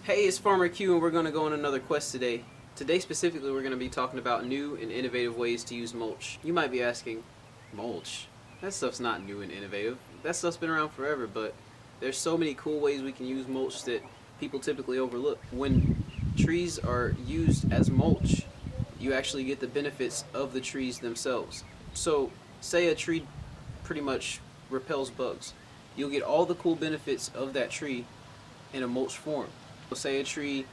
Hey, it's FarmerQ and we're going to go on another quest today. Today specifically we're going to be talking about new and innovative ways to use mulch. You might be asking, mulch? That stuff's not new and innovative. That stuff's been around forever, but there's so many cool ways we can use mulch that people typically overlook. When trees are used as mulch, you actually get the benefits of the trees themselves. So, say a tree pretty much repels bugs. You'll get all the cool benefits of that tree in a mulch form. Say a tree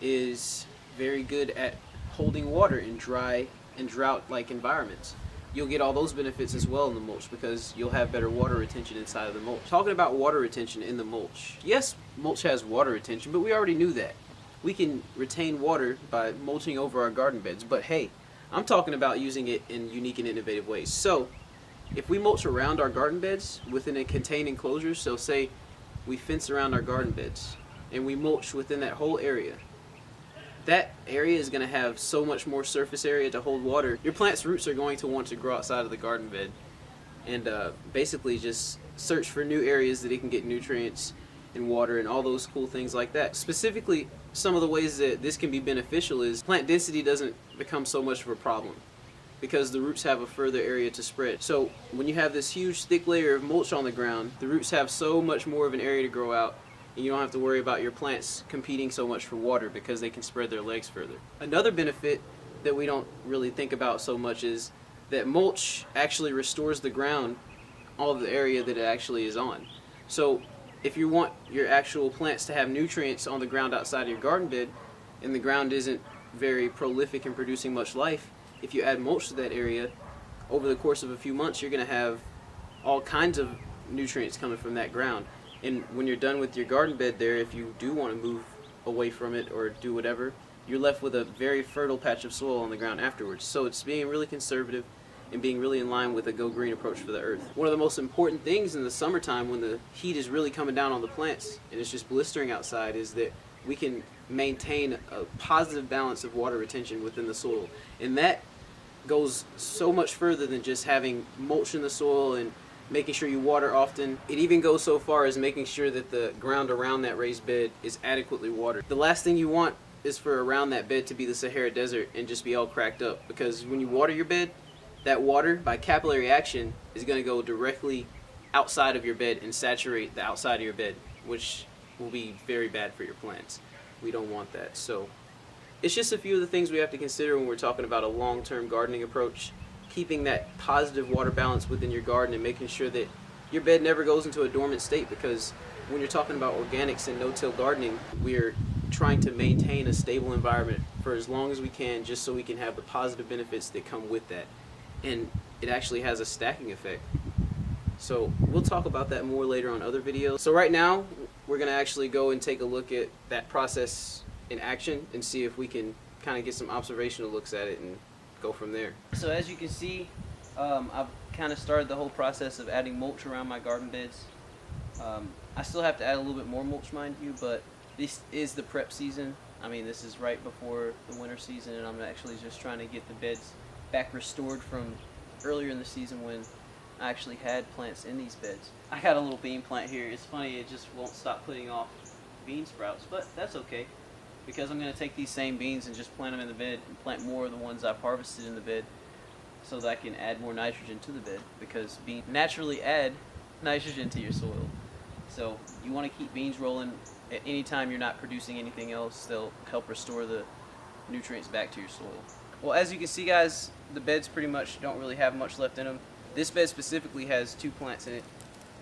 is very good at holding water in dry and drought-like environments. You'll get all those benefits as well in the mulch because you'll have better water retention inside of the mulch. Talking about water retention in the mulch. Yes, mulch has water retention, but we already knew that. We can retain water by mulching over our garden beds, but hey, I'm talking about using it in unique and innovative ways. So, if we mulch around our garden beds within a contained enclosure, so say we fence around our garden beds, and we mulch within that whole area, that area is going to have so much more surface area to hold water. Your plant's roots are going to want to grow outside of the garden bed and basically just search for new areas that it can get nutrients and water and all those cool things like that. Specifically, some of the ways that this can be beneficial is plant density doesn't become so much of a problem because the roots have a further area to spread. So when you have this huge thick layer of mulch on the ground, the roots have so much more of an area to grow out, and you don't have to worry about your plants competing so much for water because they can spread their legs further. Another benefit that we don't really think about so much is that mulch actually restores the ground, all of the area that it actually is on. So if you want your actual plants to have nutrients on the ground outside of your garden bed, and the ground isn't very prolific in producing much life, if you add mulch to that area, over the course of a few months you're going to have all kinds of nutrients coming from that ground. And when you're done with your garden bed there, if you do want to move away from it or do whatever, you're left with a very fertile patch of soil on the ground afterwards. So it's being really conservative and being really in line with a go green approach for the earth. One of the most important things in the summertime when the heat is really coming down on the plants and it's just blistering outside is that we can maintain a positive balance of water retention within the soil. And that goes so much further than just having mulch in the soil and making sure you water often. It even goes so far as making sure that the ground around that raised bed is adequately watered. The last thing you want is for around that bed to be the Sahara Desert and just be all cracked up, because when you water your bed, that water by capillary action is going to go directly outside of your bed and saturate the outside of your bed, which will be very bad for your plants. We don't want that. So it's just a few of the things we have to consider when we're talking about a long-term gardening approach. Keeping that positive water balance within your garden and making sure that your bed never goes into a dormant state, because when you're talking about organics and no-till gardening, we're trying to maintain a stable environment for as long as we can, just so we can have the positive benefits that come with that. And it actually has a stacking effect. So we'll talk about that more later on other videos. So right now we're going to actually go and take a look at that process in action and see if we can kind of get some observational looks at it and go from there. So as you can see, I've kind of started the whole process of adding mulch around my garden beds. I still have to add a little bit more mulch, mind you, but this is the prep season. I mean, this is right before the winter season, and I'm actually just trying to get the beds back restored from earlier in the season when I actually had plants in these beds. I got a little bean plant here. It's funny, it just won't stop putting off bean sprouts, but that's okay, because I'm going to take these same beans and just plant them in the bed and plant more of the ones I've harvested in the bed so that I can add more nitrogen to the bed, because beans naturally add nitrogen to your soil. So you want to keep beans rolling at any time you're not producing anything else. They'll help restore the nutrients back to your soil. Well, as you can see, guys, the beds pretty much don't really have much left in them. This bed specifically has two plants in it.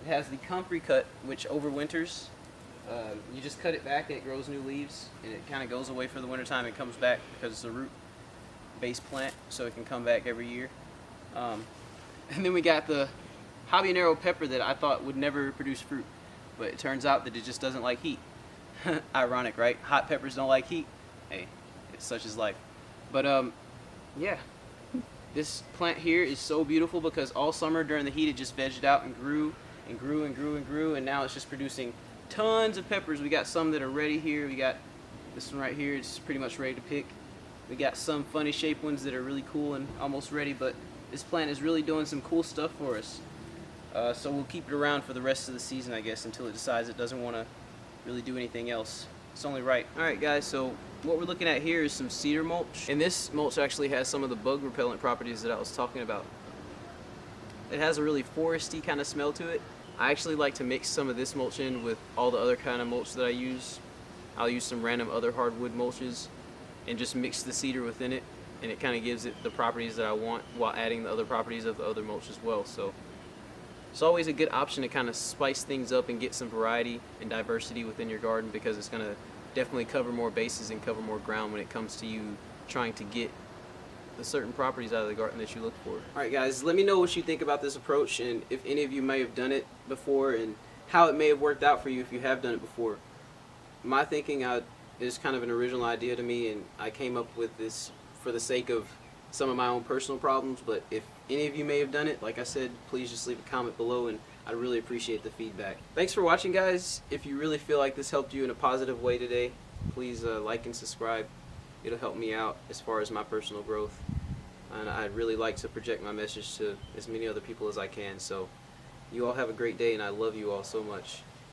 It has the comfrey cut, which overwinters. You just cut it back and it grows new leaves, and it kind of goes away for the wintertime and comes back because it's a root-based plant, so it can come back every year. And then we got the habanero pepper that I thought would never produce fruit, but it turns out that it just doesn't like heat. Ironic, right? Hot peppers don't like heat. Hey, it's such is life. But yeah, this plant here is so beautiful because all summer during the heat it just vegged out and grew and grew and grew and grew, and now it's just producing tons of peppers. We got some that are ready here. We got this one right here. It's pretty much ready to pick. We got some funny shaped ones that are really cool and almost ready, but this plant is really doing some cool stuff for us. So we'll keep it around for the rest of the season, I guess, until it decides it doesn't want to really do anything else. It's only right. Alright guys, so what we're looking at here is some cedar mulch. And this mulch actually has some of the bug repellent properties that I was talking about. It has a really foresty kind of smell to it. I actually like to mix some of this mulch in with all the other kind of mulch that I use. I'll use some random other hardwood mulches and just mix the cedar within it, and it kind of gives it the properties that I want while adding the other properties of the other mulch as well. So it's always a good option to kind of spice things up and get some variety and diversity within your garden, because it's going to definitely cover more bases and cover more ground when it comes to you trying to get the certain properties out of the garden that you look for. Alright guys, let me know what you think about this approach, and if any of you may have done it before and how it may have worked out for you if you have done it before. My thinking is kind of an original idea to me, and I came up with this for the sake of some of my own personal problems, but if any of you may have done it, like I said, please just leave a comment below, and I'd really appreciate the feedback. Thanks for watching guys. If you really feel like this helped you in a positive way today, please like and subscribe. It'll help me out as far as my personal growth, and I'd really like to project my message to as many other people as I can. So you all have a great day, and I love you all so much.